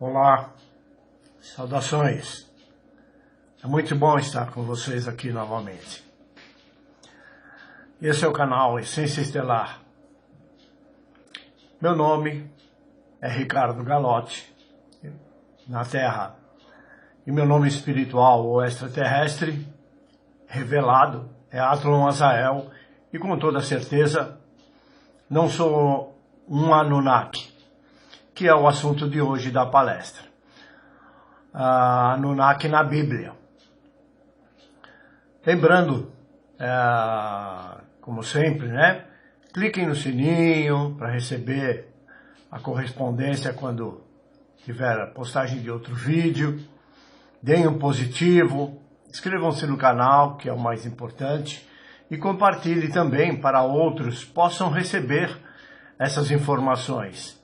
Olá, saudações. É muito bom estar com vocês aqui novamente. Esse é o canal Essência Estelar. Meu nome é Ricardo Galotti, na Terra. E meu nome espiritual ou extraterrestre, revelado, é Atlon Azael. E com toda certeza, não sou um Anunnaki, que é o assunto de hoje da palestra. Anunnaki na Bíblia. Lembrando, como sempre, né? Cliquem no sininho para receber a correspondência quando tiver a postagem de outro vídeo. Deem um positivo, inscrevam-se no canal, que é o mais importante, e compartilhe também para outros possam receber essas informações.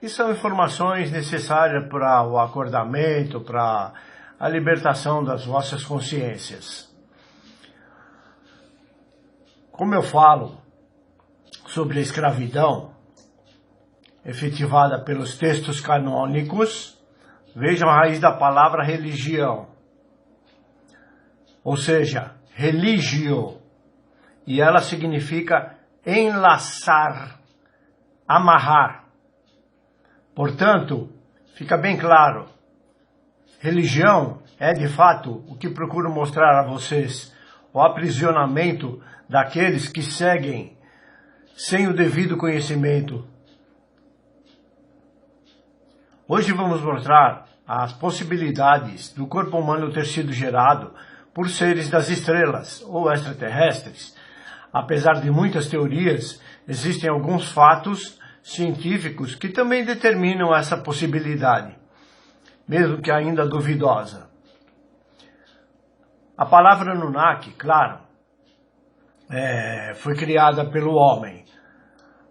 E são informações necessárias para o acordamento, para a libertação das vossas consciências. Como eu falo sobre a escravidão efetivada pelos textos canônicos, vejam a raiz da palavra religião, ou seja, religio, e ela significa enlaçar, amarrar. Portanto, fica bem claro, religião é de fato o que procuro mostrar a vocês, o aprisionamento daqueles que seguem sem o devido conhecimento. Hoje vamos mostrar as possibilidades do corpo humano ter sido gerado por seres das estrelas ou extraterrestres. Apesar de muitas teorias, existem alguns fatos científicos que também determinam essa possibilidade, mesmo que ainda duvidosa. A palavra Anunnaki, claro, foi criada pelo homem,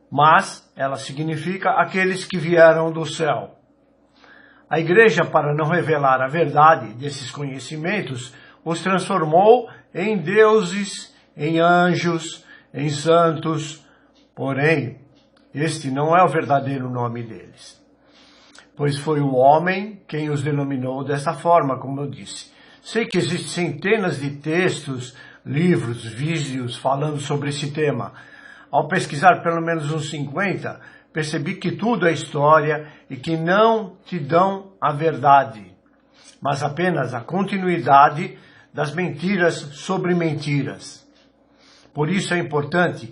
mas ela significa aqueles que vieram do céu. A igreja, para não revelar a verdade desses conhecimentos, os transformou em deuses, em anjos, em santos, porém, este não é o verdadeiro nome deles, pois foi o homem quem os denominou dessa forma, como eu disse. Sei que existem centenas de textos, livros, vídeos falando sobre esse tema. Ao pesquisar pelo menos uns 50, percebi que tudo é história e que não te dão a verdade, mas apenas a continuidade das mentiras sobre mentiras. Por isso é importante,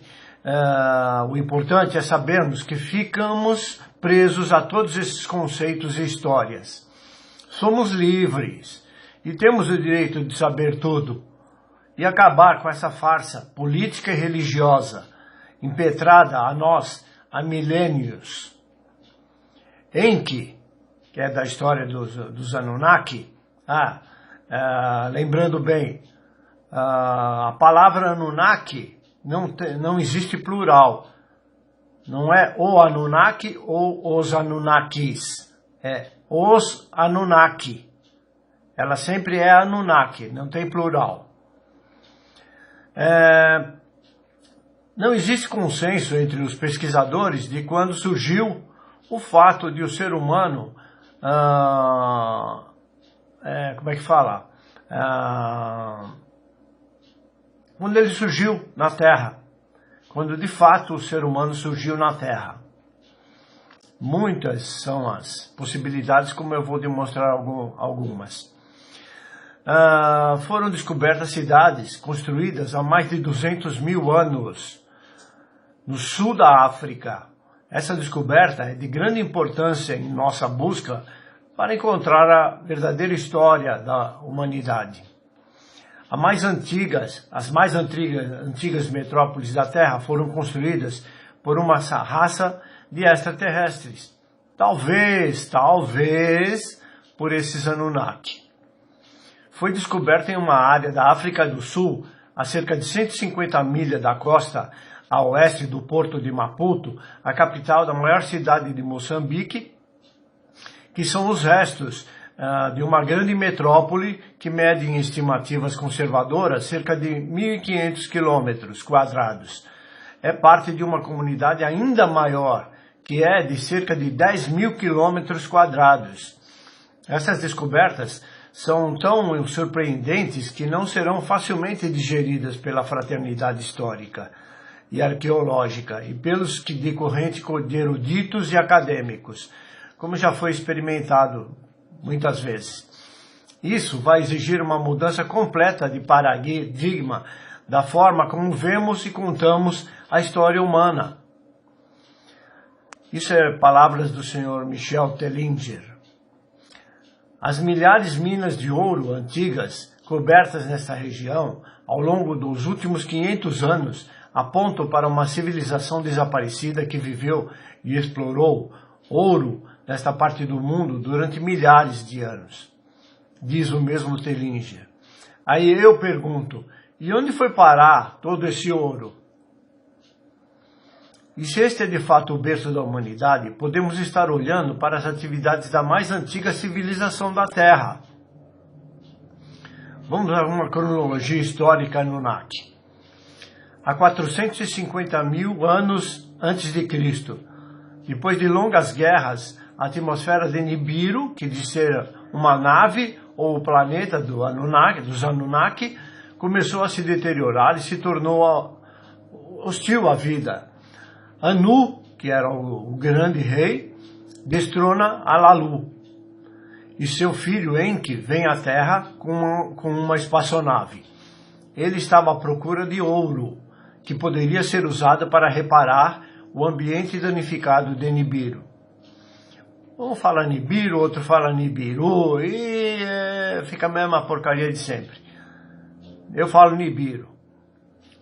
o importante é sabermos que ficamos presos a todos esses conceitos e histórias. Somos livres e temos o direito de saber tudo e acabar com essa farsa política e religiosa impetrada a nós há milênios, em que é da história dos Anunnaki. Lembrando bem, a palavra Anunnaki não existe plural. Não é o Anunnaki ou os Anunnakis. É os Anunnaki. Ela sempre é Anunnaki, não tem plural. Não existe consenso entre os pesquisadores de quando surgiu o fato de o ser humano, quando ele surgiu na Terra, quando de fato o ser humano surgiu na Terra. Muitas são as possibilidades, como eu vou demonstrar algumas. Foram descobertas cidades construídas há mais de 200 mil anos no sul da África. Essa descoberta é de grande importância em nossa busca para encontrar a verdadeira história da humanidade. As mais antigas metrópoles da Terra foram construídas por uma raça de extraterrestres. Talvez por esses Anunnaki. Foi descoberta em uma área da África do Sul, a cerca de 150 milhas da costa a oeste do porto de Maputo, a capital da maior cidade de Moçambique, que são os restos de uma grande metrópole que mede em estimativas conservadoras cerca de 1.500 quilômetros quadrados. É parte de uma comunidade ainda maior, que é de cerca de 10 mil quilômetros quadrados. Essas descobertas são tão surpreendentes que não serão facilmente digeridas pela fraternidade histórica e arqueológica e pelos que decorrente de eruditos e acadêmicos, como já foi experimentado muitas vezes. Isso vai exigir uma mudança completa de paradigma da forma como vemos e contamos a história humana. Isso é palavras do Sr. Michel Tellinger. As milhares de minas de ouro antigas cobertas nesta região ao longo dos últimos 500 anos apontam para uma civilização desaparecida que viveu e explorou ouro nesta parte do mundo durante milhares de anos, diz o mesmo Tellinger. Aí eu pergunto, e onde foi parar todo esse ouro? E se este é de fato o berço da humanidade, podemos estar olhando para as atividades da mais antiga civilização da Terra. Vamos a uma cronologia histórica Anunnaki. Há 450 mil anos antes de Cristo, depois de longas guerras, a atmosfera de Nibiru, que diz ser uma nave ou o planeta dos Anunnaki, começou a se deteriorar e se tornou hostil à vida. Anu, que era o grande rei, destrona Alalu. E seu filho Enki vem à Terra com uma espaçonave. Ele estava à procura de ouro, que poderia ser usado para reparar o ambiente danificado de Nibiru. Um fala Nibiru, outro fala Nibiru, e fica a mesma porcaria de sempre. Eu falo Nibiru.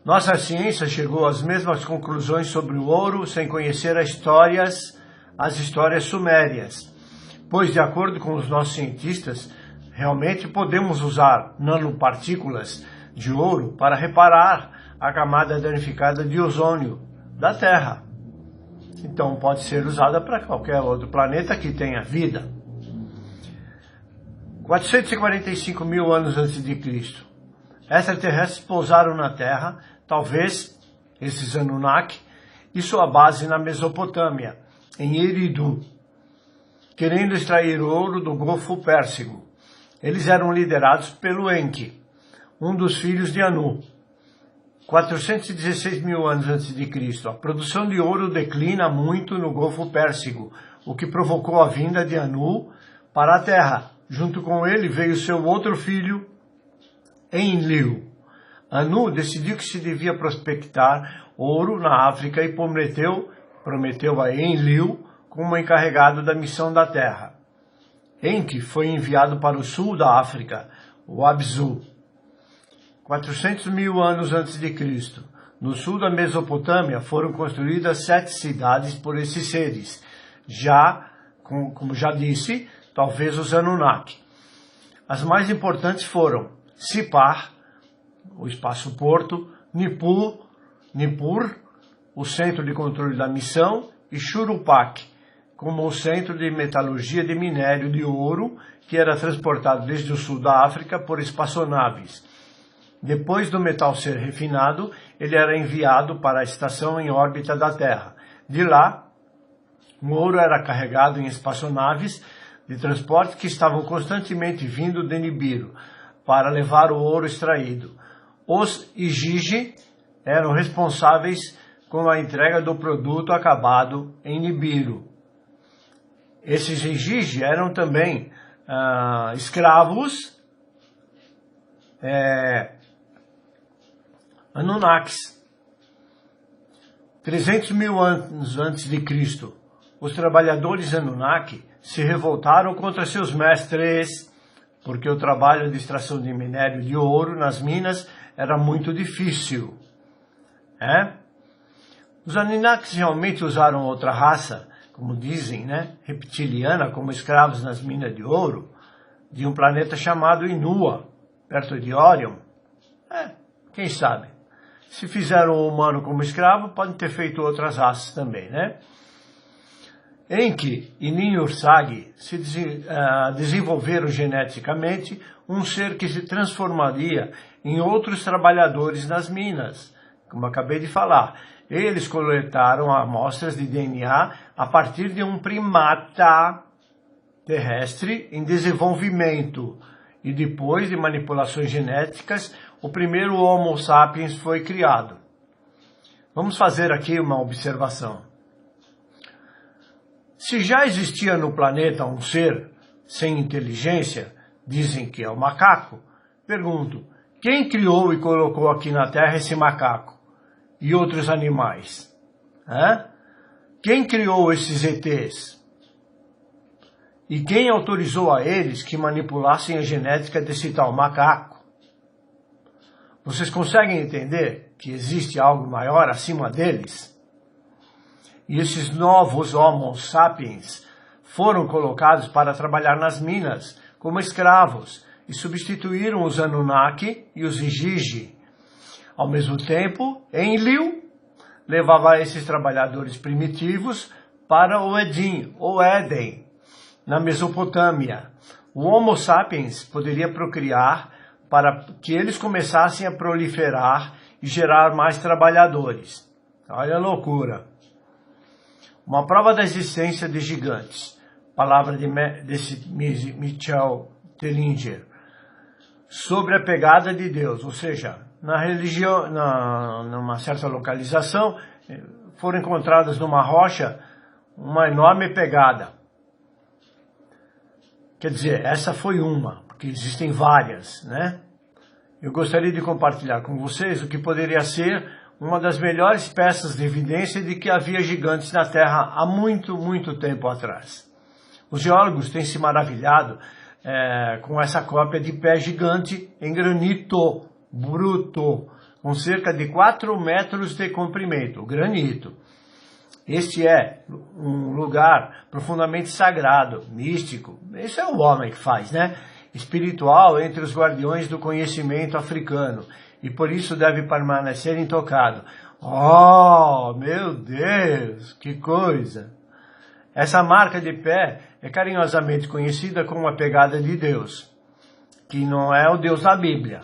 Nossa ciência chegou às mesmas conclusões sobre o ouro sem conhecer as histórias sumérias, pois, de acordo com os nossos cientistas, realmente podemos usar nanopartículas de ouro para reparar a camada danificada de ozônio da Terra. Então pode ser usada para qualquer outro planeta que tenha vida. 445 mil anos antes de Cristo, extraterrestres pousaram na Terra, talvez esses Anunnaki, e sua base na Mesopotâmia, em Eridu, querendo extrair ouro do Golfo Pérsico. Eles eram liderados pelo Enki, um dos filhos de Anu. 416 mil anos antes de Cristo, a produção de ouro declina muito no Golfo Pérsico, o que provocou a vinda de Anu para a Terra. Junto com ele veio seu outro filho, Enlil. Anu decidiu que se devia prospectar ouro na África e prometeu a Enlil como encarregado da missão da Terra. Enki foi enviado para o sul da África, o Abzu. 400 mil anos antes de Cristo, no sul da Mesopotâmia foram construídas 7 cidades por esses seres, como já disse, talvez os Anunnaki. As mais importantes foram Sipar, o espaço-porto, Nippur, o centro de controle da missão, e Churupak, como o centro de metalurgia de minério de ouro, que era transportado desde o sul da África por espaçonaves. Depois do metal ser refinado, ele era enviado para a estação em órbita da Terra. De lá, o ouro era carregado em espaçonaves de transporte que estavam constantemente vindo de Nibiru para levar o ouro extraído. Os Igigi eram responsáveis com a entrega do produto acabado em Nibiru. Esses Igigi eram também escravos Anunnakis. 300 mil anos antes de Cristo, os trabalhadores Anunnaki se revoltaram contra seus mestres, porque o trabalho de extração de minério de ouro nas minas era muito difícil. Os Anunnakis realmente usaram outra raça, como dizem, reptiliana, como escravos nas minas de ouro, de um planeta chamado Inua, perto de Orion? Quem sabe? Se fizeram o humano como escravo, podem ter feito outras raças também, Enki e Ninhursag se desenvolveram geneticamente um ser que se transformaria em outros trabalhadores nas minas, como acabei de falar. Eles coletaram amostras de DNA a partir de um primata terrestre em desenvolvimento e depois de manipulações genéticas, o primeiro Homo sapiens foi criado. Vamos fazer aqui uma observação. Se já existia no planeta um ser sem inteligência, dizem que é o macaco, pergunto, quem criou e colocou aqui na Terra esse macaco e outros animais? Quem criou esses ETs? E quem autorizou a eles que manipulassem a genética desse tal macaco? Vocês conseguem entender que existe algo maior acima deles? E esses novos Homo sapiens foram colocados para trabalhar nas minas como escravos e substituíram os Anunnaki e os Igigi. Ao mesmo tempo, Enlil levava esses trabalhadores primitivos para o Edim, ou Éden, na Mesopotâmia. O Homo sapiens poderia procriar para que eles começassem a proliferar e gerar mais trabalhadores. Olha a loucura. Uma prova da existência de gigantes. Palavra desse Michel Tellinger. Sobre a pegada de Deus, ou seja, na religião, numa certa localização, foram encontradas numa rocha uma enorme pegada. Quer dizer, essa foi uma, porque existem várias, né? Eu gostaria de compartilhar com vocês o que poderia ser uma das melhores peças de evidência de que havia gigantes na Terra há muito, muito tempo atrás. Os geólogos têm se maravilhado com essa cópia de pé gigante em granito bruto, com cerca de 4 metros de comprimento, o granito. Este é um lugar profundamente sagrado, místico. Isso é o homem que faz, né? Espiritual entre os guardiões do conhecimento africano. E por isso deve permanecer intocado. Oh, meu Deus, que coisa! Essa marca de pé é carinhosamente conhecida como a pegada de Deus, que não é o Deus da Bíblia.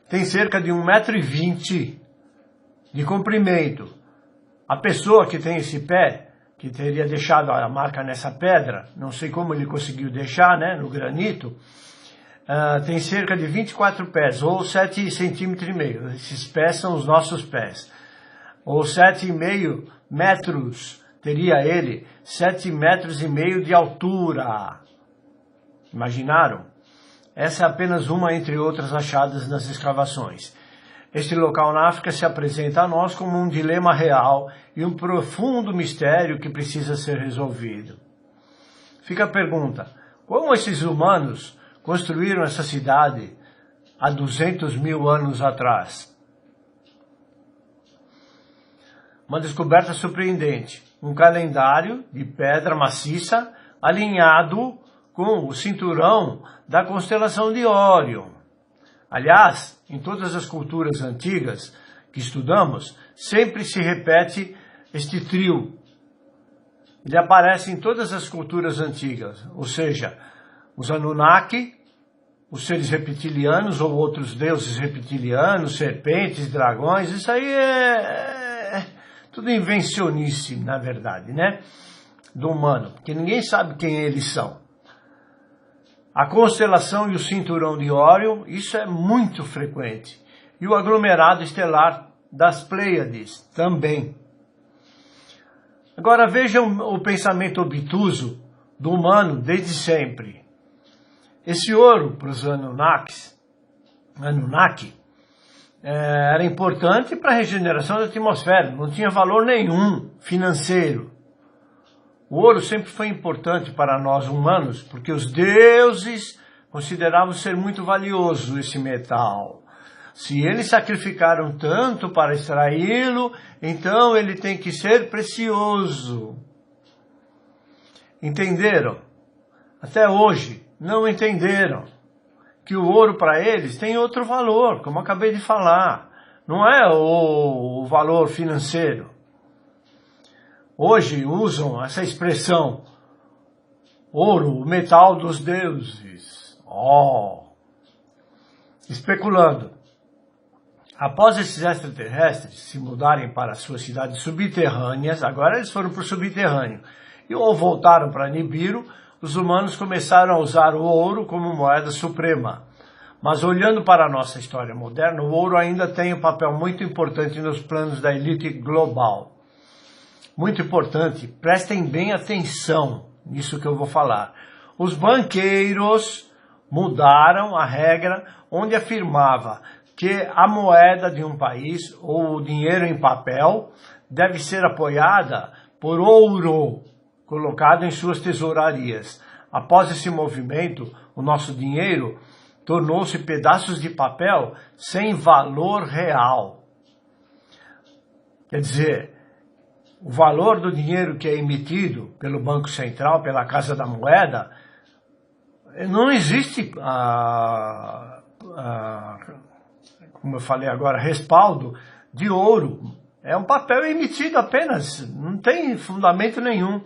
Tem cerca de 1,20 m de comprimento. A pessoa que tem esse pé, que teria deixado a marca nessa pedra, não sei como ele conseguiu deixar, né, no granito, tem cerca de 24 pés, ou 7,5 cm. Esses pés são os nossos pés. Ou 7,5 metros, teria ele 7,5 metros de altura. Imaginaram? Essa é apenas uma entre outras achadas nas escavações. Este local na África se apresenta a nós como um dilema real e um profundo mistério que precisa ser resolvido. Fica a pergunta, como esses humanos construíram essa cidade há 200 mil anos atrás? Uma descoberta surpreendente, um calendário de pedra maciça alinhado com o cinturão da constelação de Órion. Aliás, em todas as culturas antigas que estudamos, sempre se repete este trio. Ele aparece em todas as culturas antigas, ou seja, os Anunnaki, os seres reptilianos ou outros deuses reptilianos, serpentes, dragões, isso aí é tudo invencionice, na verdade, né? Do humano, porque ninguém sabe quem eles são. A constelação e o cinturão de Órion, isso é muito frequente. E o aglomerado estelar das Pleiades também. Agora vejam o pensamento obtuso do humano desde sempre. Esse ouro para os Anunnaki, era importante para a regeneração da atmosfera, não tinha valor nenhum financeiro. O ouro sempre foi importante para nós humanos, porque os deuses consideravam ser muito valioso esse metal. Se eles sacrificaram tanto para extraí-lo, então ele tem que ser precioso. Entenderam? Até hoje não entenderam que o ouro para eles tem outro valor, como acabei de falar. Não é o valor financeiro. Hoje usam essa expressão, ouro, o metal dos deuses. Especulando. Após esses extraterrestres se mudarem para suas cidades subterrâneas, agora eles foram para o subterrâneo, ou voltaram para Nibiru, os humanos começaram a usar o ouro como moeda suprema. Mas olhando para a nossa história moderna, o ouro ainda tem um papel muito importante nos planos da elite global. Muito importante, prestem bem atenção nisso que eu vou falar. Os banqueiros mudaram a regra onde afirmava que a moeda de um país, ou o dinheiro em papel, deve ser apoiada por ouro colocado em suas tesourarias. Após esse movimento, o nosso dinheiro tornou-se pedaços de papel sem valor real. Quer dizer, o valor do dinheiro que é emitido pelo Banco Central, pela Casa da Moeda, não existe, como eu falei agora, respaldo de ouro. É um papel emitido apenas, não tem fundamento nenhum,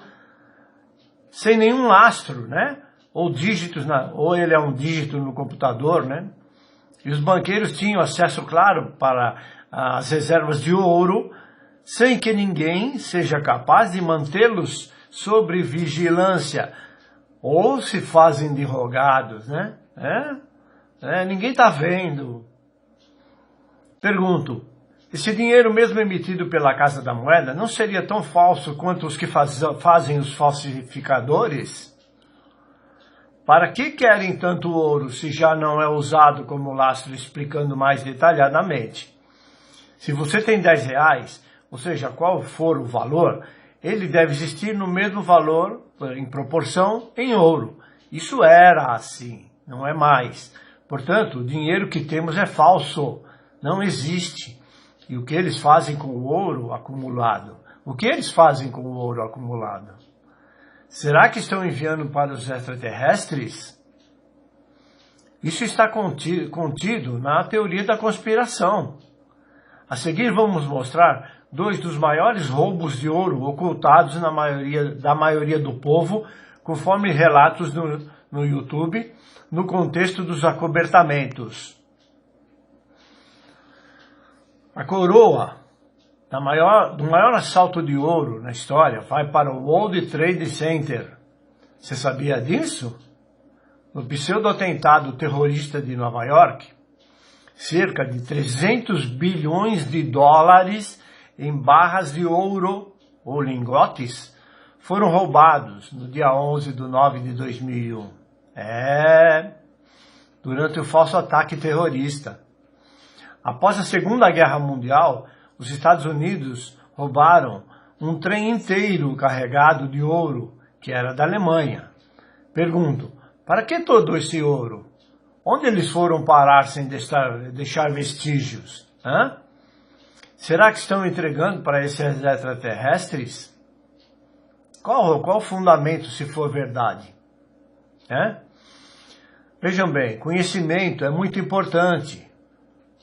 sem nenhum lastro, né? Ou dígitos, ou ele é um dígito no computador, né? E os banqueiros tinham acesso, claro, para as reservas de ouro, sem que ninguém seja capaz de mantê-los sob vigilância, ou se fazem de rogados, né? Ninguém está vendo. Pergunto, esse dinheiro mesmo emitido pela Casa da Moeda não seria tão falso quanto os que fazem os falsificadores? Para que querem tanto ouro se já não é usado como lastro, explicando mais detalhadamente? Se você tem 10 reais, ou seja, qual for o valor, ele deve existir no mesmo valor, em proporção, em ouro. Isso era assim, não é mais. Portanto, o dinheiro que temos é falso, não existe. E o que eles fazem com o ouro acumulado? O que eles fazem com o ouro acumulado? Será que estão enviando para os extraterrestres? Isso está contido na teoria da conspiração. A seguir vamos mostrar 2 dos maiores roubos de ouro ocultados da maioria do povo, conforme relatos no YouTube, no contexto dos acobertamentos. A coroa do maior assalto de ouro na história vai para o World Trade Center. Você sabia disso? No pseudo-atentado terrorista de Nova York, cerca de 300 bilhões de dólares em barras de ouro ou lingotes foram roubados no dia 11/9/2001. Durante o falso ataque terrorista. Após a Segunda Guerra Mundial, os Estados Unidos roubaram um trem inteiro carregado de ouro, que era da Alemanha. Pergunto, para que todo esse ouro? Onde eles foram parar sem deixar vestígios? Será que estão entregando para esses extraterrestres? Qual o fundamento, se for verdade? Vejam bem, conhecimento é muito importante.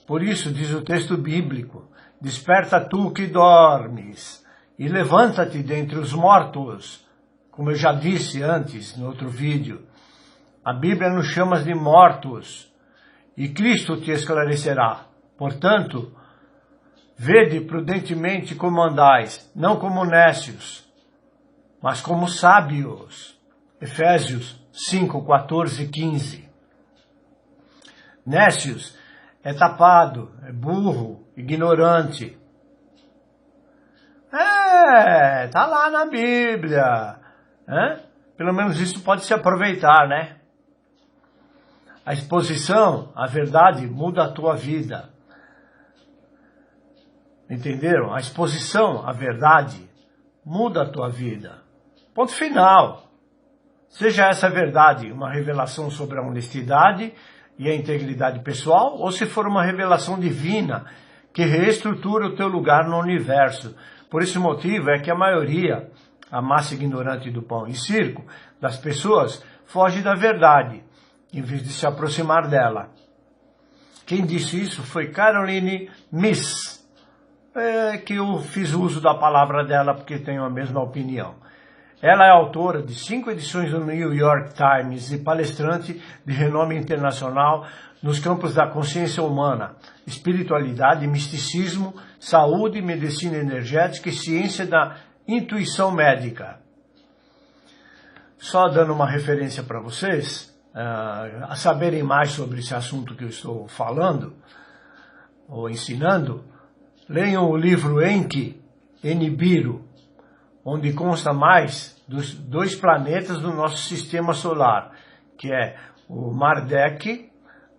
Por isso, diz o texto bíblico, desperta tu que dormes e levanta-te dentre os mortos. Como eu já disse antes, no outro vídeo, a Bíblia nos chama de mortos e Cristo te esclarecerá. Portanto, vede prudentemente como andais, não como nécios, mas como sábios. Efésios 5, 14 e 15. Nécios é tapado, é burro, ignorante. Tá lá na Bíblia. Pelo menos isso pode se aproveitar, né? A exposição à verdade muda a tua vida. Entenderam? A exposição à verdade muda a tua vida. Ponto final. Seja essa verdade uma revelação sobre a honestidade e a integridade pessoal, ou se for uma revelação divina que reestrutura o teu lugar no universo. Por esse motivo é que a maioria, a massa ignorante do pão e circo, das pessoas, foge da verdade, em vez de se aproximar dela. Quem disse isso foi Caroline Myss, que eu fiz uso da palavra dela porque tenho a mesma opinião. Ela é autora de 5 edições do New York Times e palestrante de renome internacional nos campos da consciência humana, espiritualidade, misticismo, saúde, medicina energética e ciência da intuição médica. Só dando uma referência para vocês, a saberem mais sobre esse assunto que eu estou falando, ou ensinando, leiam o livro Enki, Nibiru, onde consta mais dos 2 planetas do nosso sistema solar, que é o Marduk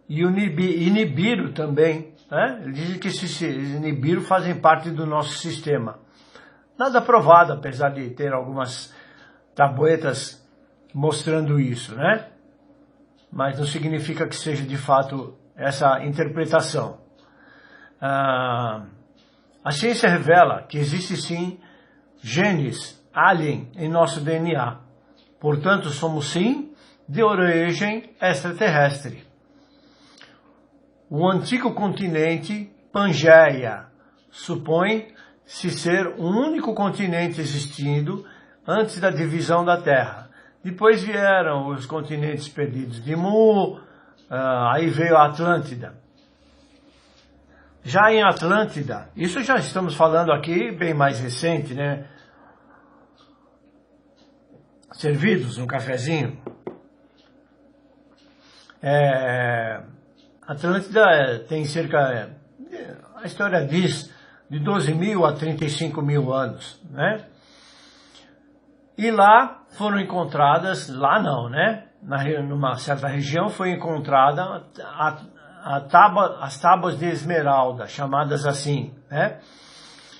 e o Nibiru também. Né? Dizem que esses Nibiru fazem parte do nosso sistema. Nada provado, apesar de ter algumas tabuetas mostrando isso, né? Mas não significa que seja de fato essa interpretação. A ciência revela que existe sim genes alien em nosso DNA. Portanto, somos sim de origem extraterrestre. O antigo continente Pangeia supõe-se ser o único continente existindo antes da divisão da Terra. Depois vieram os continentes perdidos de Mu, aí veio a Atlântida. Já em Atlântida, isso já estamos falando aqui bem mais recente, né? Servidos um cafezinho. Atlântida tem cerca, a história diz, de 12 mil a 35 mil anos, né? E lá foram encontradas, lá não, né? Numa certa região foi encontrada as tábuas de esmeralda, chamadas assim, né?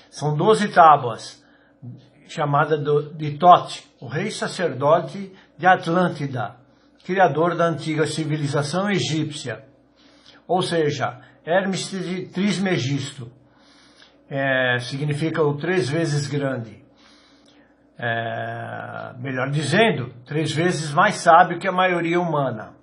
São 12 tábuas, chamadas de Thoth, o rei sacerdote de Atlântida, criador da antiga civilização egípcia. Ou seja, Hermes Trismegisto, significa o 3 vezes grande. Melhor dizendo, 3 vezes mais sábio que a maioria humana.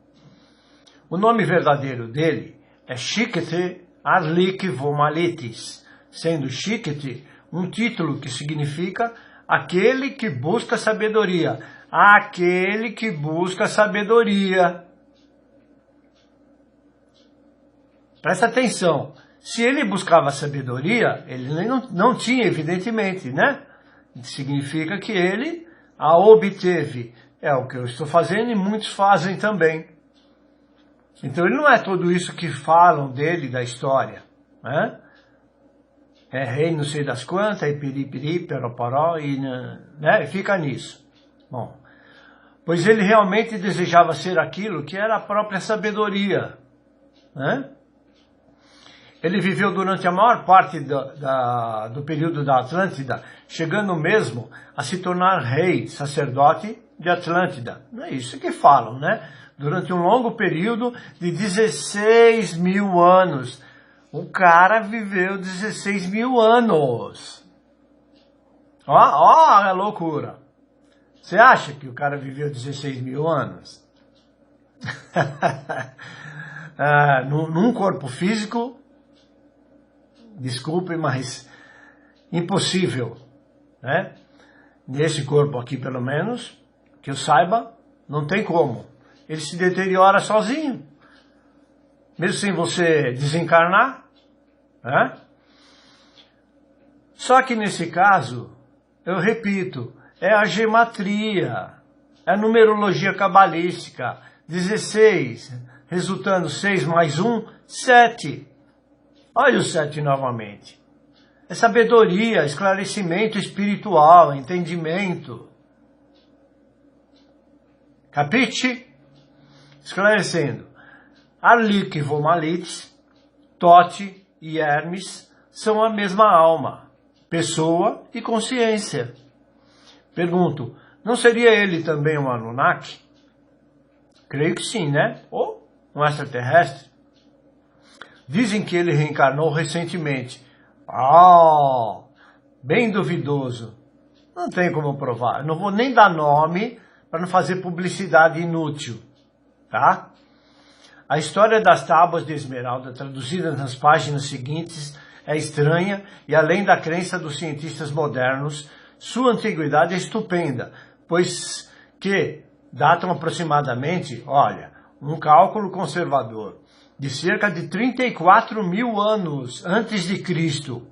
O nome verdadeiro dele é Shikti Arlik Vomalitis, sendo Shikti um título que significa aquele que busca sabedoria. Aquele que busca sabedoria. Presta atenção, se ele buscava sabedoria, ele não tinha, evidentemente, né? Significa que ele a obteve. É o que eu estou fazendo e muitos fazem também. Então ele não é tudo isso que falam dele, da história, né? É rei não sei das quantas, e piripiri, peroporó, e né? Fica nisso. Bom, pois ele realmente desejava ser aquilo que era a própria sabedoria, né? Ele viveu durante a maior parte do período da Atlântida, chegando mesmo a se tornar rei, sacerdote de Atlântida. Não é isso que falam, né? Durante um longo período de 16 mil anos. O cara viveu 16 mil anos. Ó a loucura. Você acha que o cara viveu 16 mil anos? Num corpo físico, desculpe, mas impossível, né? Nesse corpo aqui, pelo menos, que eu saiba, não tem como. Ele se deteriora sozinho, mesmo sem você desencarnar, né? Só que nesse caso, eu repito, é a gematria, é a numerologia cabalística, 16, resultando 6 mais 1, 7. Olha o 7 novamente. É sabedoria, esclarecimento espiritual, entendimento. Capite? Esclarecendo. Arlik Vomalitis, Thoth e Hermes são a mesma alma, pessoa e consciência. Pergunto, não seria ele também um Anunnaki? Creio que sim, né? Ou um extraterrestre? Dizem que ele reencarnou recentemente. Bem duvidoso. Não tem como provar. Eu não vou nem dar nome para não fazer publicidade inútil, tá? A história das tábuas de esmeralda, traduzida nas páginas seguintes, é estranha e, além da crença dos cientistas modernos, sua antiguidade é estupenda, pois que datam aproximadamente, olha, um cálculo conservador, de cerca de 34 mil anos antes de Cristo.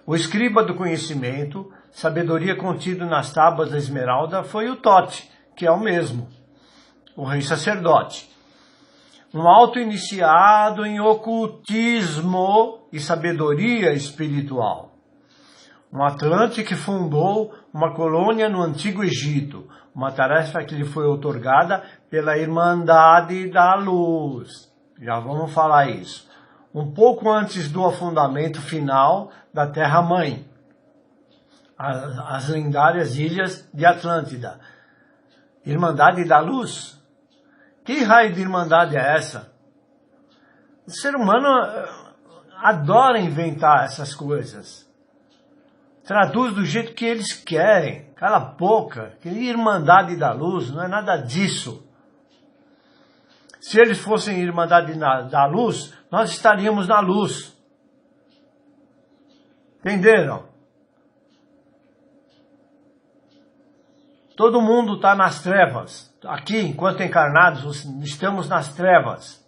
O escriba do conhecimento, sabedoria contido nas tábuas da esmeralda, foi o Tote, que é o mesmo, o rei sacerdote. Um auto-iniciado em ocultismo e sabedoria espiritual. Um Atlante que fundou uma colônia no Antigo Egito, uma tarefa que lhe foi outorgada pela Irmandade da Luz. Já vamos falar isso. Um pouco antes do afundamento final da Terra-mãe, as lendárias ilhas de Atlântida. Irmandade da Luz? Que raio de irmandade é essa? O ser humano adora inventar essas coisas. Traduz do jeito que eles querem. Cala a boca. Que Irmandade da Luz, não é nada disso. Se eles fossem Irmandade da Luz, nós estaríamos na luz. Entenderam? Todo mundo está nas trevas. Aqui, enquanto encarnados, estamos nas trevas.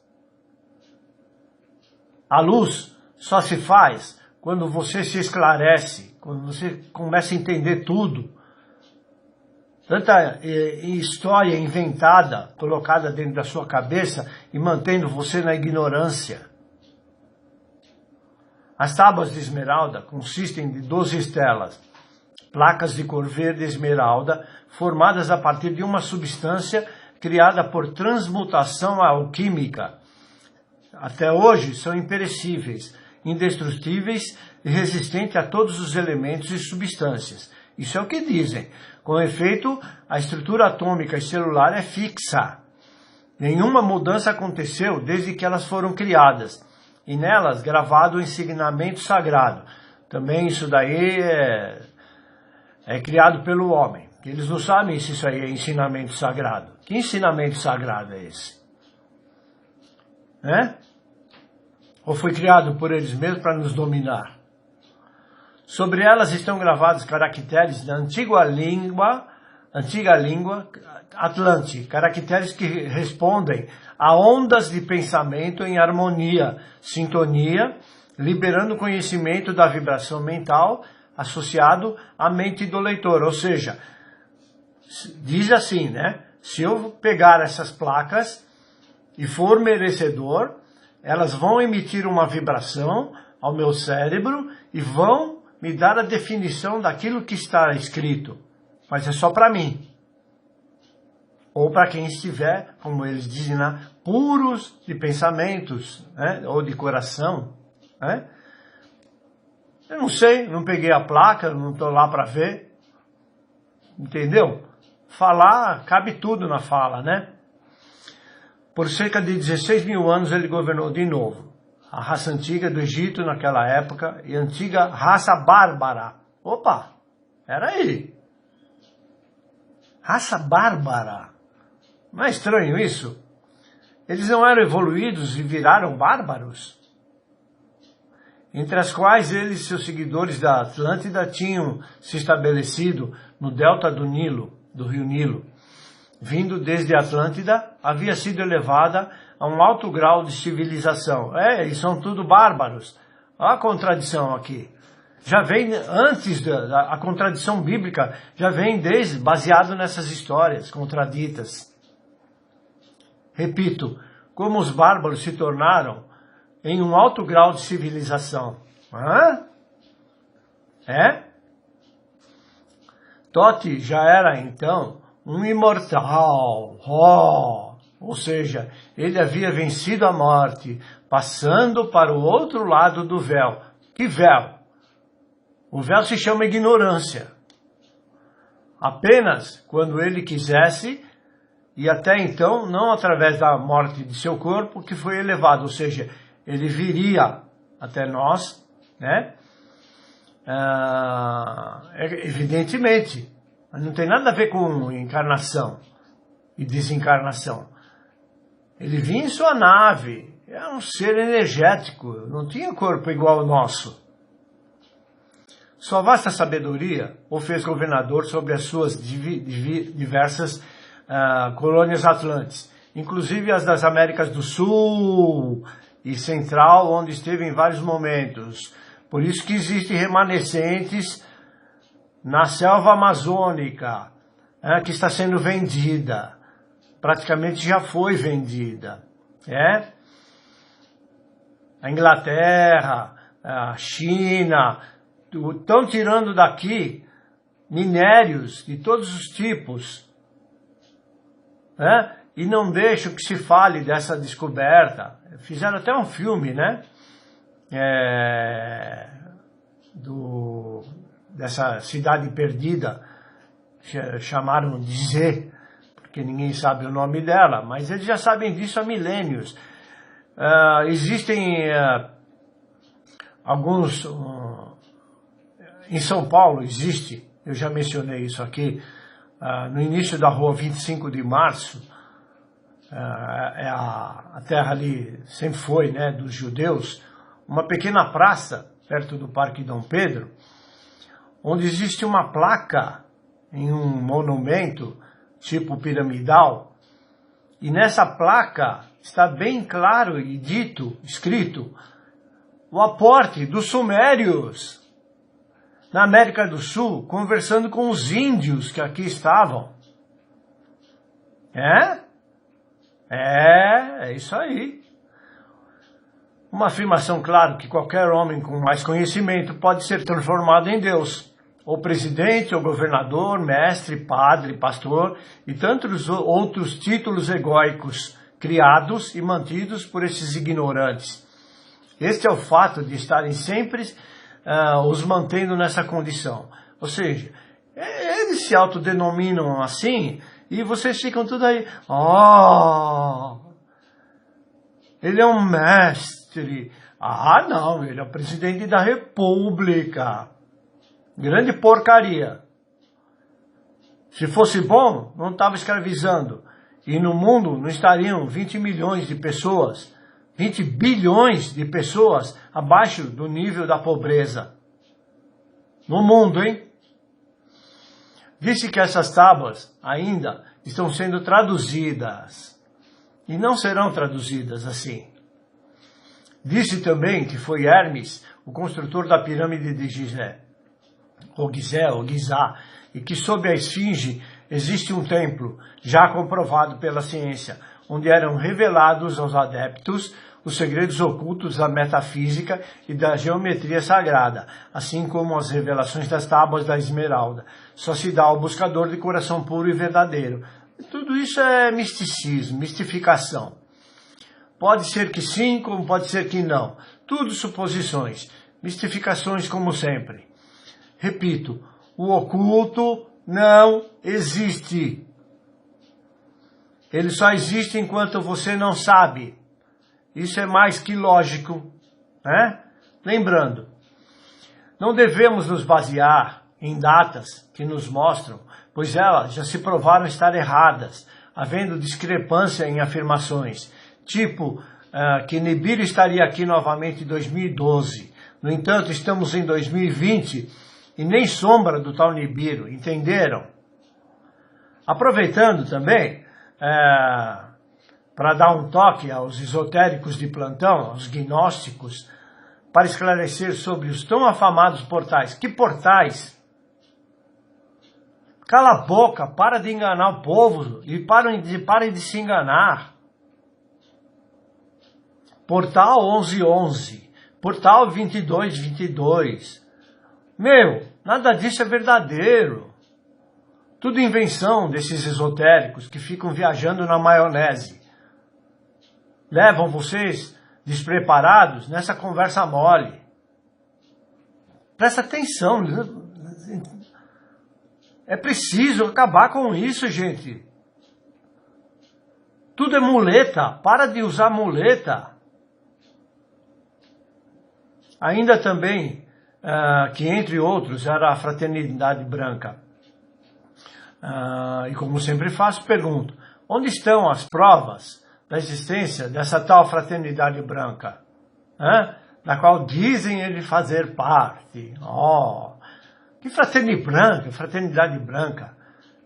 A luz só se faz quando você se esclarece, quando você começa a entender tudo. Tanta história inventada, colocada dentro da sua cabeça e mantendo você na ignorância. As tábuas de esmeralda consistem de 12 estelas, placas de cor verde esmeralda, formadas a partir de uma substância criada por transmutação alquímica. Até hoje são imperecíveis, indestrutíveis e resistentes a todos os elementos e substâncias. Isso é o que dizem. Com efeito, a estrutura atômica e celular é fixa. Nenhuma mudança aconteceu desde que elas foram criadas. E nelas gravado o ensinamento sagrado. Também isso daí é criado pelo homem. Eles não sabem se isso aí é ensinamento sagrado. Que ensinamento sagrado é esse? Ou foi criado por eles mesmos para nos dominar? Sobre elas estão gravados caracteres da antiga língua Atlante, caracteres que respondem a ondas de pensamento em harmonia, sintonia, liberando conhecimento da vibração mental associado à mente do leitor. Ou seja, diz assim, se eu pegar essas placas e for merecedor, elas vão emitir uma vibração ao meu cérebro e vão me dar a definição daquilo que está escrito. Mas é só para mim. Ou para quem estiver, como eles dizem, puros de pensamentos, ou de coração. Eu não sei, não peguei a placa, não estou lá para ver. Entendeu? Falar, cabe tudo na fala, Por cerca de 16 mil anos ele governou de novo. A raça antiga do Egito naquela época e a antiga raça bárbara. Opa, peraí. Raça bárbara. Não é estranho isso? Eles não eram evoluídos e viraram bárbaros? Entre as quais eles e seus seguidores da Atlântida tinham se estabelecido no delta do Nilo, do rio Nilo. Vindo desde a Atlântida, havia sido elevada a um alto grau de civilização. E são tudo bárbaros. Olha a contradição aqui. Já vem antes a contradição bíblica, já vem baseado nessas histórias contraditas. Repito, como os bárbaros se tornaram em um alto grau de civilização. Tote já era então um imortal, ou seja, ele havia vencido a morte, passando para o outro lado do véu. Que véu? O véu se chama ignorância. Apenas quando ele quisesse, e até então, não através da morte de seu corpo, que foi elevado, ou seja, ele viria até nós, evidentemente. Não tem nada a ver com encarnação e desencarnação. Ele vinha em sua nave, era um ser energético, não tinha corpo igual ao nosso. Sua vasta sabedoria o fez governador sobre as suas diversas colônias atlantes, inclusive as das Américas do Sul e Central, onde esteve em vários momentos. Por isso que existem remanescentes na selva amazônica, que está sendo vendida. Praticamente já foi vendida. A Inglaterra, a China, estão tirando daqui minérios de todos os tipos, e não deixam que se fale dessa descoberta. Fizeram até um filme, dessa cidade perdida, chamaram de Z, porque ninguém sabe o nome dela, mas eles já sabem disso há milênios. Existem alguns... em São Paulo existe, eu já mencionei isso aqui, no início da rua 25 de março, a terra ali sempre foi, dos judeus, uma pequena praça perto do Parque Dom Pedro, onde existe uma placa em um monumento tipo piramidal, e nessa placa está bem claro e escrito, o aporte dos sumérios na América do Sul, conversando com os índios que aqui estavam. É isso aí. Uma afirmação, claro, que qualquer homem com mais conhecimento pode ser transformado em Deus. Ou presidente, ou governador, mestre, padre, pastor e tantos outros títulos egóicos criados e mantidos por esses ignorantes. Este é o fato de estarem sempre os mantendo nessa condição. Ou seja, eles se autodenominam assim e vocês ficam tudo aí. Ele é um mestre. Não, ele é o presidente da República. Grande porcaria. Se fosse bom, não estava escravizando. E no mundo não estariam 20 milhões de pessoas, 20 bilhões de pessoas abaixo do nível da pobreza. No mundo, hein? Disse que essas tábuas ainda estão sendo traduzidas. E não serão traduzidas assim. Disse também que foi Hermes, o construtor da pirâmide de Gizé. Ou Gizá, e que sob a esfinge existe um templo, já comprovado pela ciência, onde eram revelados aos adeptos os segredos ocultos da metafísica e da geometria sagrada, assim como as revelações das tábuas da esmeralda. Só se dá ao buscador de coração puro e verdadeiro. Tudo isso é misticismo, mistificação. Pode ser que sim, como pode ser que não. Tudo suposições, mistificações como sempre. Repito, o oculto não existe. Ele só existe enquanto você não sabe. Isso é mais que lógico, Lembrando, não devemos nos basear em datas que nos mostram, pois elas já se provaram estar erradas, havendo discrepância em afirmações, tipo que Nibiru estaria aqui novamente em 2012. No entanto, estamos em 2020 e nem sombra do tal Nibiru, entenderam? Aproveitando também, para dar um toque aos esotéricos de plantão, aos gnósticos, para esclarecer sobre os tão afamados portais. Que portais? Cala a boca, para de enganar o povo e parem de se enganar. Portal 1111, Portal 2222. Nada disso é verdadeiro. Tudo invenção desses esotéricos que ficam viajando na maionese. Levam vocês despreparados nessa conversa mole. Presta atenção. É preciso acabar com isso, gente. Tudo é muleta. Para de usar muleta. Ainda também, que entre outros, era a Fraternidade Branca. E como sempre faço, pergunto, onde estão as provas da existência dessa tal Fraternidade Branca? Da qual dizem ele fazer parte. Que fraternidade branca.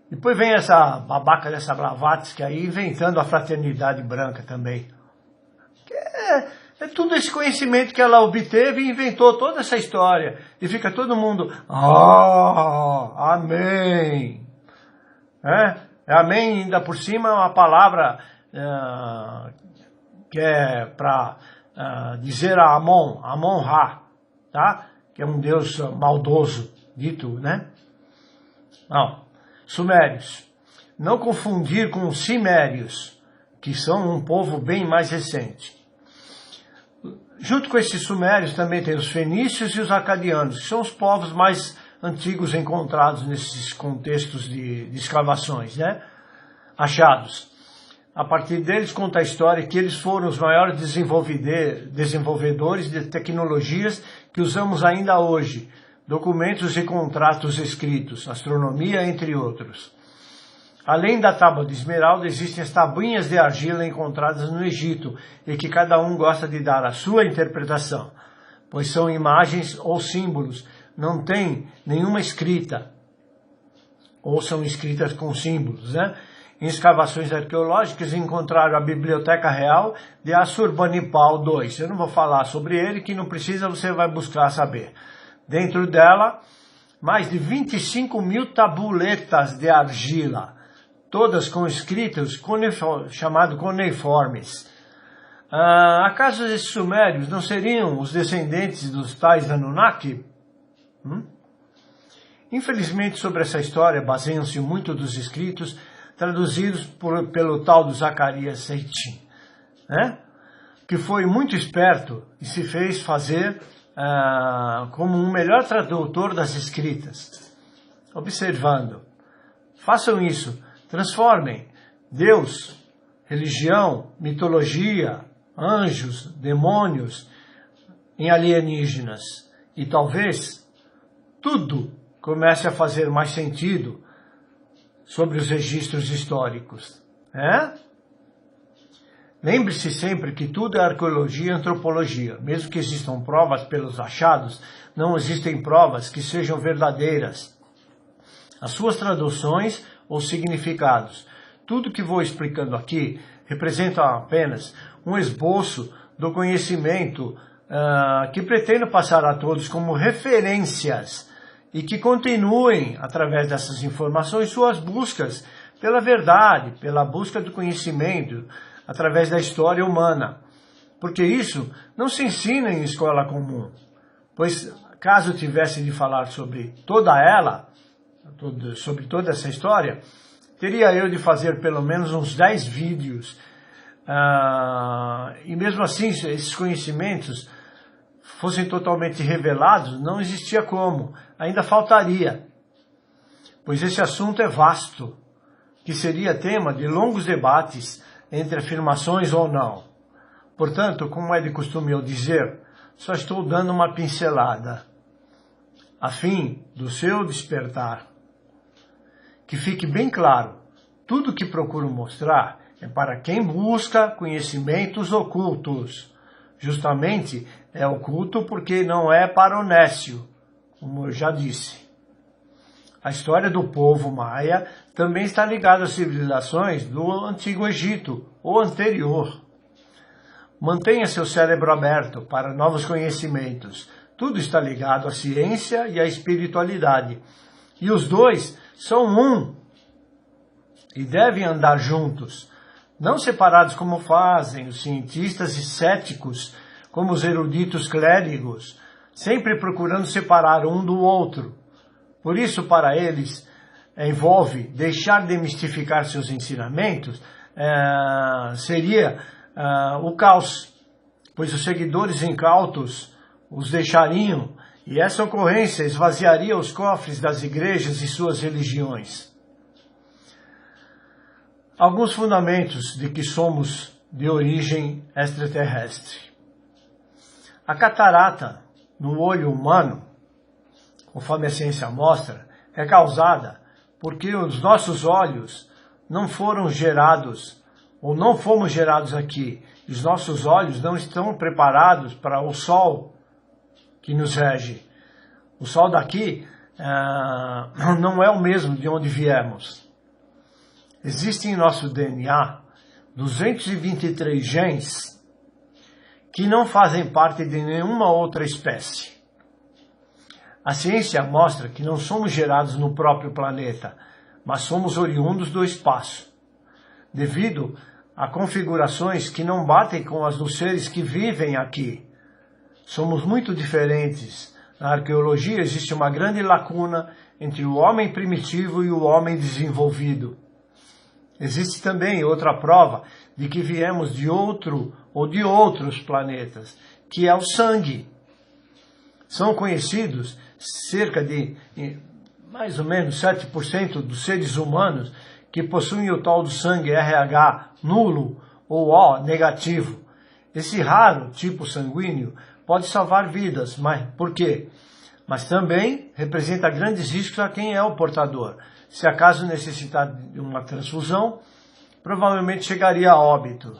Depois vem essa babaca dessa Blavatsky aí inventando a fraternidade branca também. É tudo esse conhecimento que ela obteve e inventou toda essa história. E fica todo mundo, amém. Amém, ainda por cima, é uma palavra que é para dizer a Amon-Ra, tá? Que é um deus maldoso, dito, né? Não. Sumérios. Não confundir com os cimérios, que são um povo bem mais recente. Junto com esses sumérios também tem os fenícios e os acadianos, que são os povos mais antigos encontrados nesses contextos de escavações, né? Achados. A partir deles conta a história que eles foram os maiores desenvolvedores de tecnologias que usamos ainda hoje, documentos e contratos escritos, astronomia, entre outros. Além da tábua de esmeralda, existem as tabuinhas de argila encontradas no Egito e que cada um gosta de dar a sua interpretação, pois são imagens ou símbolos, não tem nenhuma escrita, ou são escritas com símbolos, né? Em escavações arqueológicas encontraram a Biblioteca Real de Assurbanipal II. Eu não vou falar sobre ele, que não precisa, você vai buscar saber. Dentro dela, mais de 25 mil tabuletas de argila, todas com escritos chamados cuneiformes. Acaso esses sumérios não seriam os descendentes dos tais Anunnaki? Infelizmente, sobre essa história baseiam-se muito dos escritos traduzidos pelo tal do Zacarias Seitim, né? Que foi muito esperto e se fez fazer como um melhor tradutor das escritas. Observando. Façam isso. Transformem Deus, religião, mitologia, anjos, demônios em alienígenas. E talvez tudo comece a fazer mais sentido sobre os registros históricos. Lembre-se sempre que tudo é arqueologia e antropologia. Mesmo que existam provas pelos achados, não existem provas que sejam verdadeiras. As suas traduções ou significados. Tudo que vou explicando aqui representa apenas um esboço do conhecimento que pretendo passar a todos como referências e que continuem, através dessas informações, suas buscas pela verdade, pela busca do conhecimento, através da história humana. Porque isso não se ensina em escola comum. Pois, caso tivesse de falar sobre toda ela, sobre toda essa história, teria eu de fazer pelo menos uns 10 vídeos. E mesmo assim, se esses conhecimentos fossem totalmente revelados, não existia como, ainda faltaria. Pois esse assunto é vasto, que seria tema de longos debates entre afirmações ou não. Portanto, como é de costume eu dizer, só estou dando uma pincelada, a fim do seu despertar. Que fique bem claro, tudo que procuro mostrar é para quem busca conhecimentos ocultos. Justamente é oculto porque não é para o nécio, como eu já disse. A história do povo maia também está ligada às civilizações do Antigo Egito, ou anterior. Mantenha seu cérebro aberto para novos conhecimentos. Tudo está ligado à ciência e à espiritualidade. E os dois são um e devem andar juntos, não separados como fazem os cientistas e céticos, como os eruditos clérigos, sempre procurando separar um do outro. Por isso, para eles, envolve deixar de mistificar seus ensinamentos, seria o caos, pois os seguidores incautos os deixariam, e essa ocorrência esvaziaria os cofres das igrejas e suas religiões. Alguns fundamentos de que somos de origem extraterrestre. A catarata no olho humano, conforme a ciência mostra, é causada porque os nossos olhos não foram gerados, ou não fomos gerados aqui. Os nossos olhos não estão preparados para o sol que nos rege. O sol daqui não é o mesmo de onde viemos. Existem em nosso DNA 223 genes que não fazem parte de nenhuma outra espécie. A ciência mostra que não somos gerados no próprio planeta, mas somos oriundos do espaço, devido a configurações que não batem com as dos seres que vivem aqui. Somos muito diferentes. Na arqueologia existe uma grande lacuna entre o homem primitivo e o homem desenvolvido. Existe também outra prova de que viemos de outro ou de outros planetas, que é o sangue. São conhecidos cerca de mais ou menos 7% dos seres humanos que possuem o tal do sangue RH nulo ou O negativo. Esse raro tipo sanguíneo pode salvar vidas, mas por quê? Mas também representa grandes riscos a quem é o portador. Se acaso necessitar de uma transfusão, provavelmente chegaria a óbito.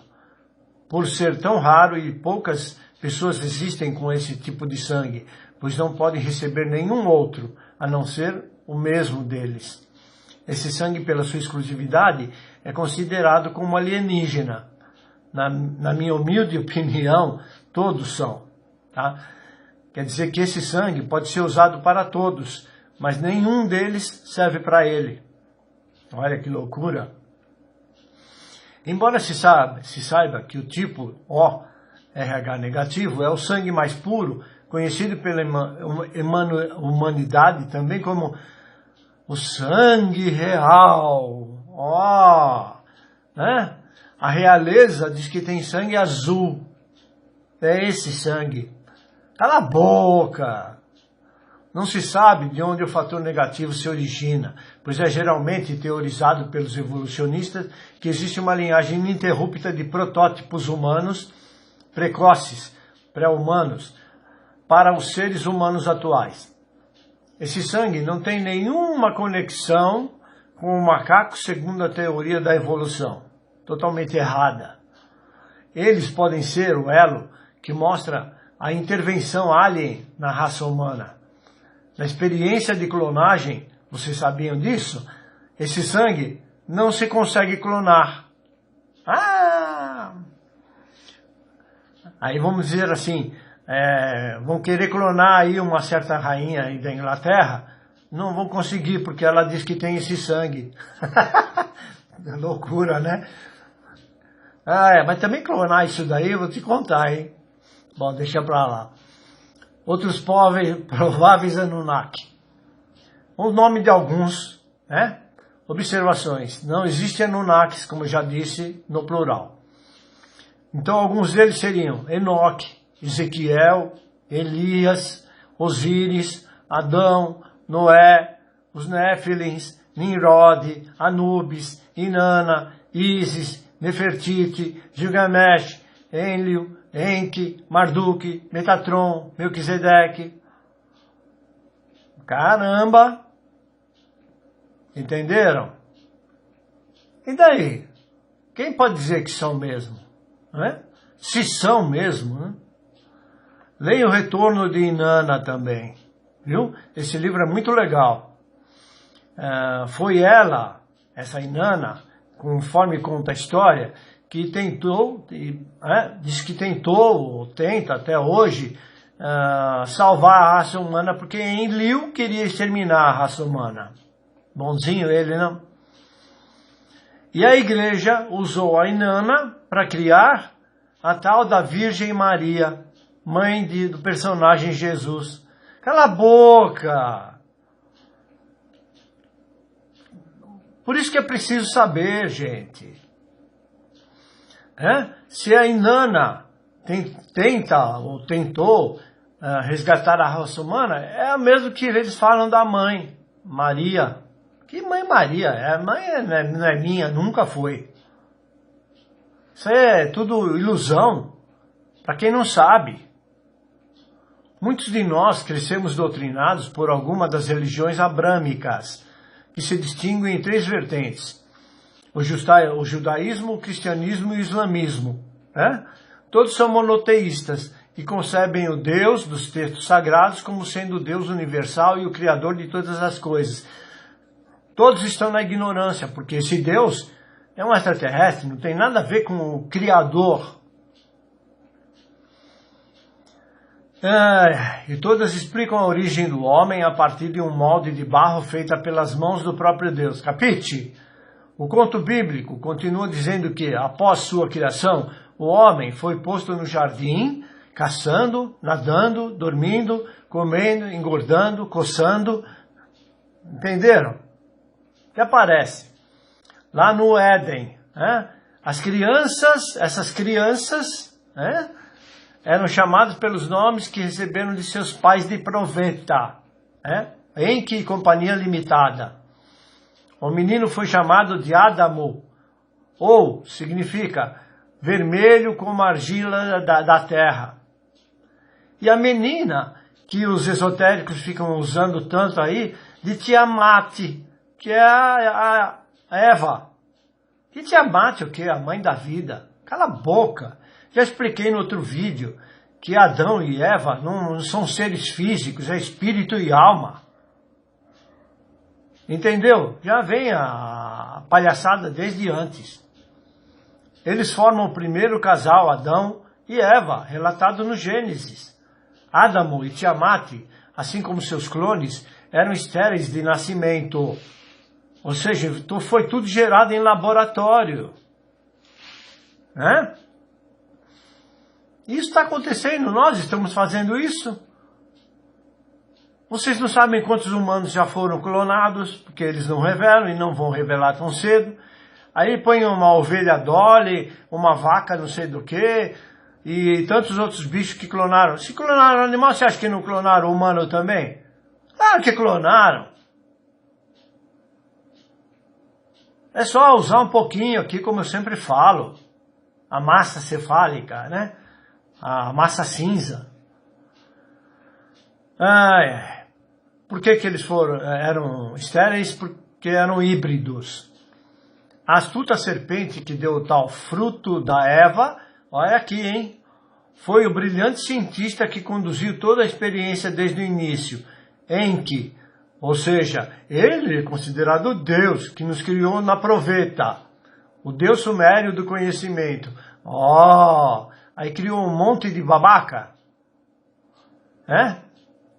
Por ser tão raro e poucas pessoas existem com esse tipo de sangue, pois não podem receber nenhum outro, a não ser o mesmo deles. Esse sangue, pela sua exclusividade, é considerado como alienígena. Na minha humilde opinião, todos são. Tá? Quer dizer que esse sangue pode ser usado para todos, mas nenhum deles serve para ele. Olha que loucura. Embora se saiba que o tipo O RH negativo é o sangue mais puro, conhecido pela humanidade também como o sangue real. Né? A realeza diz que tem sangue azul. É esse sangue. Cala a boca! Não se sabe de onde o fator negativo se origina, pois é geralmente teorizado pelos evolucionistas que existe uma linhagem ininterrupta de protótipos humanos precoces, pré-humanos, para os seres humanos atuais. Esse sangue não tem nenhuma conexão com o macaco segundo a teoria da evolução, totalmente errada. Eles podem ser o elo que mostra a intervenção alien na raça humana. Na experiência de clonagem, vocês sabiam disso? Esse sangue não se consegue clonar. Aí vamos dizer assim, vão querer clonar aí uma certa rainha aí da Inglaterra, não vão conseguir porque ela diz que tem esse sangue. Loucura, né? Mas também clonar isso daí eu vou te contar, hein? Bom, deixa pra lá. Outros prováveis Anunnaki. O nome de alguns, né? Observações. Não existe Anunnakis, como eu já disse, no plural. Então, alguns deles seriam Enoque, Ezequiel, Elias, Osíris, Adão, Noé, os Néfilins, Nimrod, Anubis, Inanna, Ísis, Nefertiti, Gilgamesh, Enlil, Enki, Marduk, Metatron, Melquisedeque. Caramba! Entenderam? E daí? Quem pode dizer que são mesmo? Né? Se são mesmo, né? Leia o Retorno de Inanna também, viu? Esse livro é muito legal. Foi ela, essa Inanna, conforme conta a história, que tentou, diz que tentou, ou tenta até hoje, salvar a raça humana, porque Enlil queria exterminar a raça humana. Bonzinho ele, não? E a igreja usou a Inanna para criar a tal da Virgem Maria, mãe do personagem Jesus. Cala a boca! Por isso que é preciso saber, gente. Se a Inanna tenta ou tentou resgatar a raça humana, é o mesmo que eles falam da mãe, Maria. Que mãe Maria? A mãe não é minha, nunca foi. Isso é tudo ilusão, para quem não sabe. Muitos de nós crescemos doutrinados por alguma das religiões abrâmicas, que se distinguem em 3 vertentes. O judaísmo, o cristianismo e o islamismo. Todos são monoteístas e concebem o Deus dos textos sagrados como sendo o Deus universal e o Criador de todas as coisas. Todos estão na ignorância, porque esse Deus é um extraterrestre, não tem nada a ver com o Criador. E todas explicam a origem do homem a partir de um molde de barro feita pelas mãos do próprio Deus. Capite? O conto bíblico continua dizendo que, após sua criação, o homem foi posto no jardim, caçando, nadando, dormindo, comendo, engordando, coçando. Entenderam? Que aparece lá no Éden. As crianças, essas crianças, eram chamadas pelos nomes que receberam de seus pais de profeta. Em que companhia limitada. O menino foi chamado de Adamo, ou significa vermelho como a argila da terra. E a menina, que os esotéricos ficam usando tanto aí, de Tiamat, que é a Eva. E Tiamat, o que? A mãe da vida. Cala a boca. Já expliquei no outro vídeo que Adão e Eva não são seres físicos, é espírito e alma. Entendeu? Já vem a palhaçada desde antes. Eles formam o primeiro casal, Adão e Eva, relatado no Gênesis. Adamo e Tiamat, assim como seus clones, eram estéreis de nascimento. Ou seja, foi tudo gerado em laboratório. Isso está acontecendo, nós estamos fazendo isso. Vocês não sabem quantos humanos já foram clonados, porque eles não revelam e não vão revelar tão cedo. Aí põem uma ovelha Dolly, uma vaca não sei do que, e tantos outros bichos que clonaram. Se clonaram animal, você acha que não clonaram o humano também? Claro que clonaram. É só usar um pouquinho aqui, como eu sempre falo, a massa cefálica, né? A massa cinza. Por que eles eram estéreis? Porque eram híbridos. A astuta serpente que deu o tal fruto da Eva, olha aqui, hein? Foi o brilhante cientista que conduziu toda a experiência desde o início, ou seja, ele é considerado Deus que nos criou na proveta, o Deus sumério do conhecimento. Aí criou um monte de babaca,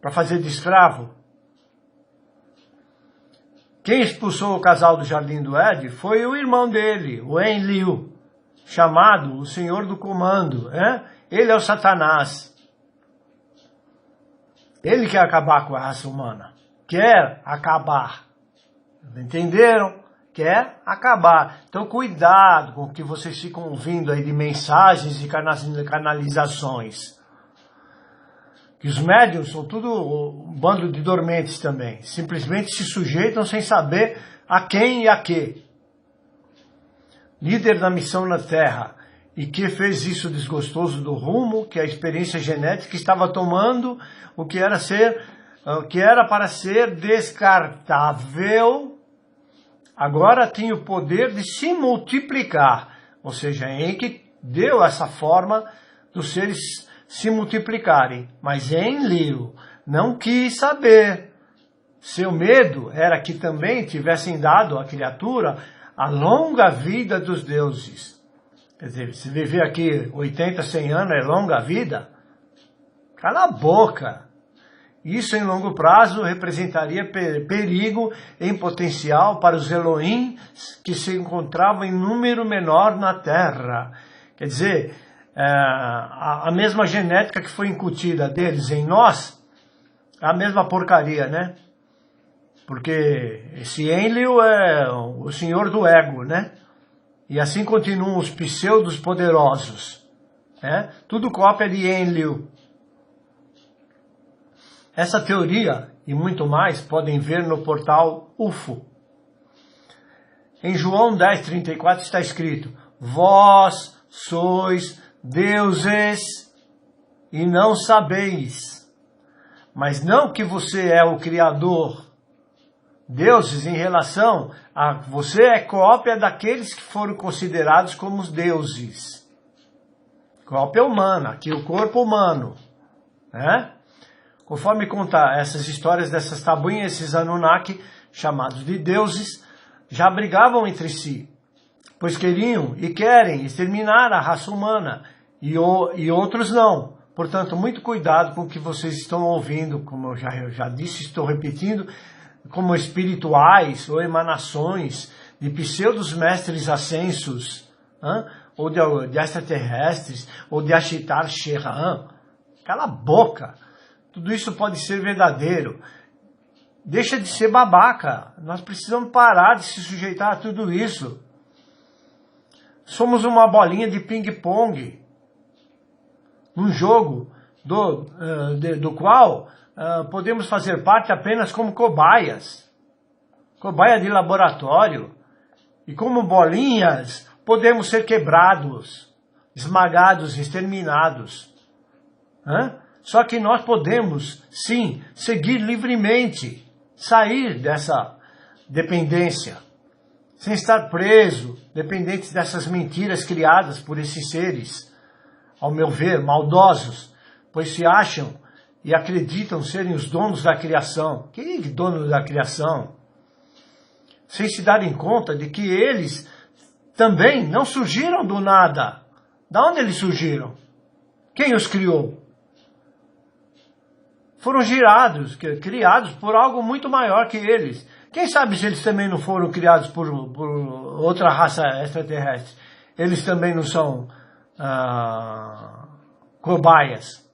para fazer de escravo. Quem expulsou o casal do Jardim do Éden foi o irmão dele, o Enlil, chamado o Senhor do Comando. Ele é o Satanás. Ele quer acabar com a raça humana. Quer acabar. Entenderam? Quer acabar. Então cuidado com o que vocês ficam ouvindo aí de mensagens e canalizações. Que os médiuns são tudo um bando de dormentes também. Simplesmente se sujeitam sem saber a quem e a quê. Líder da missão na Terra. E que fez isso desgostoso do rumo que a experiência genética estava tomando, o que era para ser descartável, agora tinha o poder de se multiplicar. Ou seja, que deu essa forma dos seres se multiplicarem, mas Enlil não quis saber. Seu medo era que também tivessem dado à criatura a longa vida dos deuses. Quer dizer, se viver aqui 80, 100 anos é longa vida? Cala a boca! Isso em longo prazo representaria perigo em potencial para os Elohim que se encontravam em número menor na Terra. Quer dizer, a mesma genética que foi incutida deles em nós, a mesma porcaria, né? Porque esse Enlil é o senhor do ego, né? E assim continuam os pseudos poderosos. Tudo cópia de Enlil. Essa teoria e muito mais podem ver no portal UFO. Em João 10:34 está escrito: Vós sois deuses e não sabeis, mas não que você é o Criador. Deuses em relação a você é cópia daqueles que foram considerados como os deuses. cópia humana, aqui o corpo humano, né? Conforme conta essas histórias dessas tabuinhas, esses Anunnaki, chamados de deuses, já brigavam entre si, pois queriam e querem exterminar a raça humana, e outros não. Portanto, muito cuidado com o que vocês estão ouvindo, como eu já disse, estou repetindo, como espirituais ou emanações de pseudos mestres ascensos, ou de extraterrestres, ou de Ashitar Sheran. Cala a boca! Tudo isso pode ser verdadeiro. Deixa de ser babaca. Nós precisamos parar de se sujeitar a tudo isso. Somos uma bolinha de ping-pong. Um jogo do qual podemos fazer parte apenas como cobaias. Cobaia de laboratório. E como bolinhas, podemos ser quebrados, esmagados, exterminados. Só que nós podemos, sim, seguir livremente, sair dessa dependência, sem estar preso, dependentes dessas mentiras criadas por esses seres, ao meu ver, maldosos, pois se acham e acreditam serem os donos da criação. Que dono da criação? Sem se darem conta de que eles também não surgiram do nada. Da onde eles surgiram? Quem os criou? Foram criados por algo muito maior que eles. Quem sabe se eles também não foram criados por outra raça extraterrestre? Eles também não são cobaias.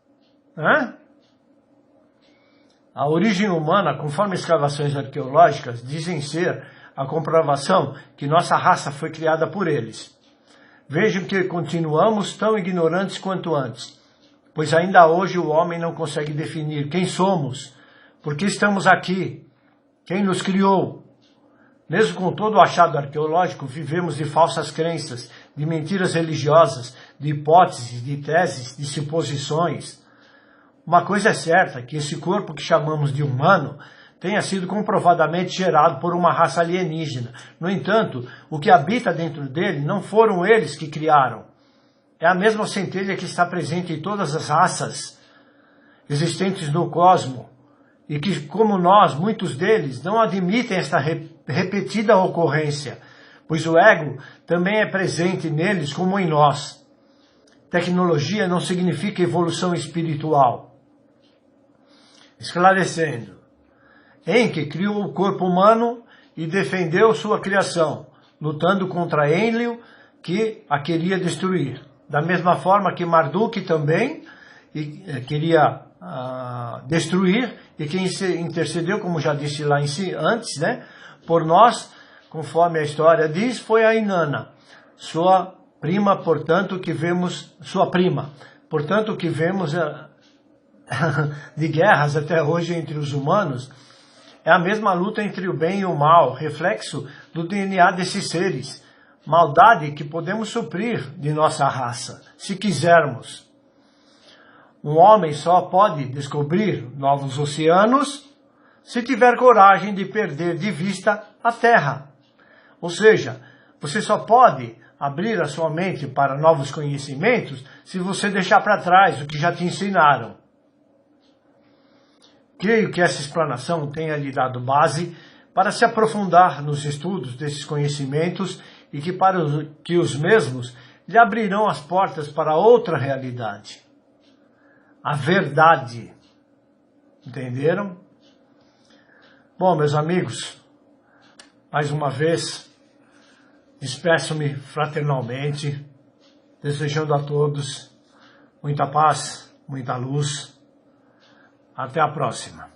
A origem humana, conforme escavações arqueológicas, dizem ser a comprovação que nossa raça foi criada por eles. Vejam que continuamos tão ignorantes quanto antes, pois ainda hoje o homem não consegue definir quem somos, por que estamos aqui, quem nos criou. Mesmo com todo o achado arqueológico, vivemos de falsas crenças, de mentiras religiosas, de hipóteses, de teses, de suposições. Uma coisa é certa, que esse corpo que chamamos de humano tenha sido comprovadamente gerado por uma raça alienígena. No entanto, o que habita dentro dele não foram eles que criaram. É a mesma centelha que está presente em todas as raças existentes no cosmos e que, como nós, muitos deles, não admitem esta repetida ocorrência, pois o ego também é presente neles como em nós. Tecnologia não significa evolução espiritual. Esclarecendo, Enki criou o corpo humano e defendeu sua criação, lutando contra Enlil, que a queria destruir. Da mesma forma que Marduk também queria destruir, e quem intercedeu, como já disse lá antes, por nós, conforme a história diz, foi a Inanna, sua prima, portanto, que vemos de guerras até hoje entre os humanos, é a mesma luta entre o bem e o mal, reflexo do DNA desses seres. Maldade que podemos suprir de nossa raça, se quisermos. Um homem só pode descobrir novos oceanos se tiver coragem de perder de vista a Terra. Ou seja, você só pode abrir a sua mente para novos conhecimentos se você deixar para trás o que já te ensinaram. Creio que essa explanação tenha lhe dado base para se aprofundar nos estudos desses conhecimentos e que os mesmos lhe abrirão as portas para outra realidade. A verdade. Entenderam? Bom, meus amigos, mais uma vez, despeço-me fraternalmente, desejando a todos muita paz, muita luz. Até a próxima.